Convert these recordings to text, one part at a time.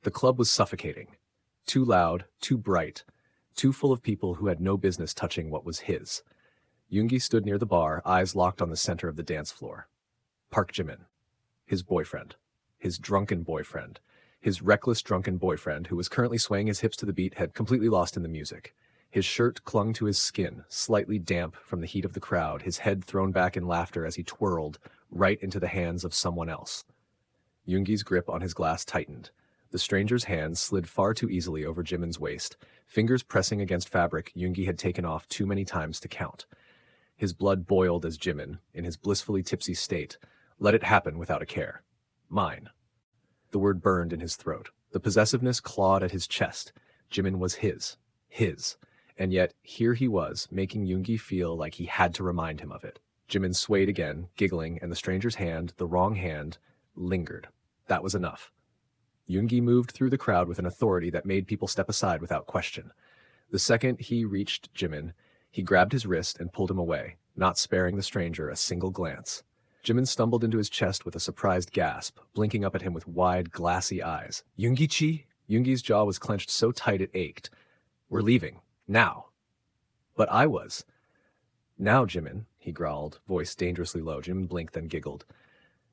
The club was suffocating. Too loud, too bright, too full of people who had no business touching what was his. Yoongi stood near the bar, eyes locked on the center of the dance floor. Park Jimin. His boyfriend. His drunken boyfriend. His reckless drunken boyfriend, who was currently swaying his hips to the beat, had completely lost in the music. His shirt clung to his skin, slightly damp from the heat of the crowd, his head thrown back in laughter as he twirled, right into the hands of someone else. Yoongi's grip on his glass tightened. The stranger's hand slid far too easily over Jimin's waist, fingers pressing against fabric Yoongi had taken off too many times to count. His blood boiled as Jimin, in his blissfully tipsy state, let it happen without a care. Mine. The word burned in his throat. The possessiveness clawed at his chest. Jimin was his. His. And yet, here he was, making Yoongi feel like he had to remind him of it. Jimin swayed again, giggling, and the stranger's hand, the wrong hand, lingered. That was enough. Yoongi moved through the crowd with an authority that made people step aside without question. The second he reached Jimin, he grabbed his wrist and pulled him away, not sparing the stranger a single glance. Jimin stumbled into his chest with a surprised gasp, blinking up at him with wide, glassy eyes. Yoongi-chi? Yoongi's jaw was clenched so tight it ached. We're leaving. Now. But I was. Now, Jimin, he growled, voice dangerously low. Jimin blinked, then giggled.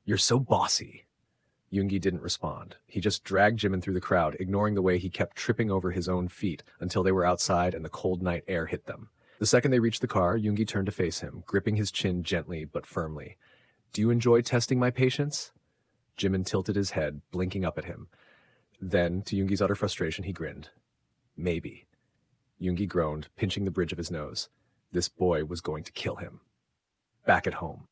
You're so bossy. Yoongi didn't respond. He just dragged Jimin through the crowd, ignoring the way he kept tripping over his own feet until they were outside and the cold night air hit them. The second they reached the car, Yoongi turned to face him, gripping his chin gently but firmly. Do you enjoy testing my patience? Jimin tilted his head, blinking up at him. Then, to Yoongi's utter frustration, he grinned. Maybe. Yoongi groaned, pinching the bridge of his nose. This boy was going to kill him. Back at home.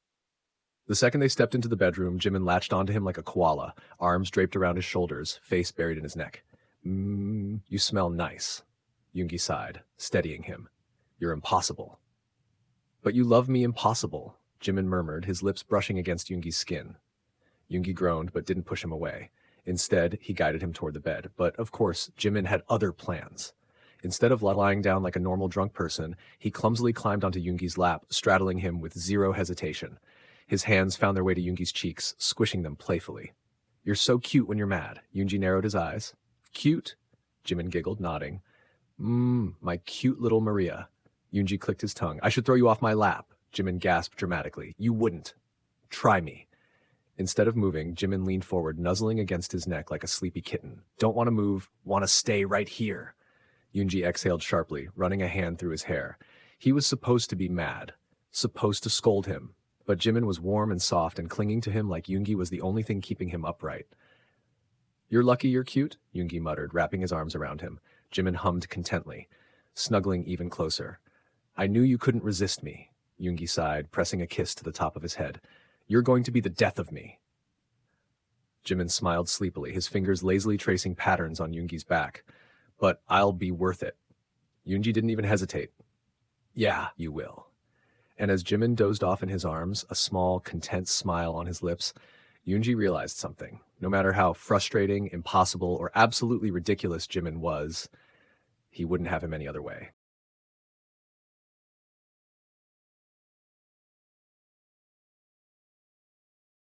The second they stepped into the bedroom, Jimin latched onto him like a koala, arms draped around his shoulders, face buried in his neck. You smell nice. Yoongi sighed, steadying him. You're impossible. But you love me impossible, Jimin murmured, his lips brushing against Yoongi's skin. Yoongi groaned but didn't push him away. Instead, he guided him toward the bed. But, of course, Jimin had other plans. Instead of lying down like a normal drunk person, he clumsily climbed onto Yoongi's lap, straddling him with zero hesitation. His hands found their way to Yoongi's cheeks, squishing them playfully. You're so cute when you're mad. Yoongi narrowed his eyes. Cute? Jimin giggled, nodding. My cute little Maria. Yoongi clicked his tongue. I should throw you off my lap. Jimin gasped dramatically. You wouldn't. Try me. Instead of moving, Jimin leaned forward, nuzzling against his neck like a sleepy kitten. Don't want to move. Want to stay right here. Yoongi exhaled sharply, running a hand through his hair. He was supposed to be mad. Supposed to scold him. But Jimin was warm and soft and clinging to him like Yoongi was the only thing keeping him upright. You're lucky you're cute, Yoongi muttered, wrapping his arms around him. Jimin hummed contently, snuggling even closer. I knew you couldn't resist me, Yoongi sighed, pressing a kiss to the top of his head. You're going to be the death of me. Jimin smiled sleepily, his fingers lazily tracing patterns on Yoongi's back. But I'll be worth it. Yoongi didn't even hesitate. Yeah, you will. And as Jimin dozed off in his arms, a small, content smile on his lips, Yoongi realized something. No matter how frustrating, impossible, or absolutely ridiculous Jimin was, he wouldn't have him any other way.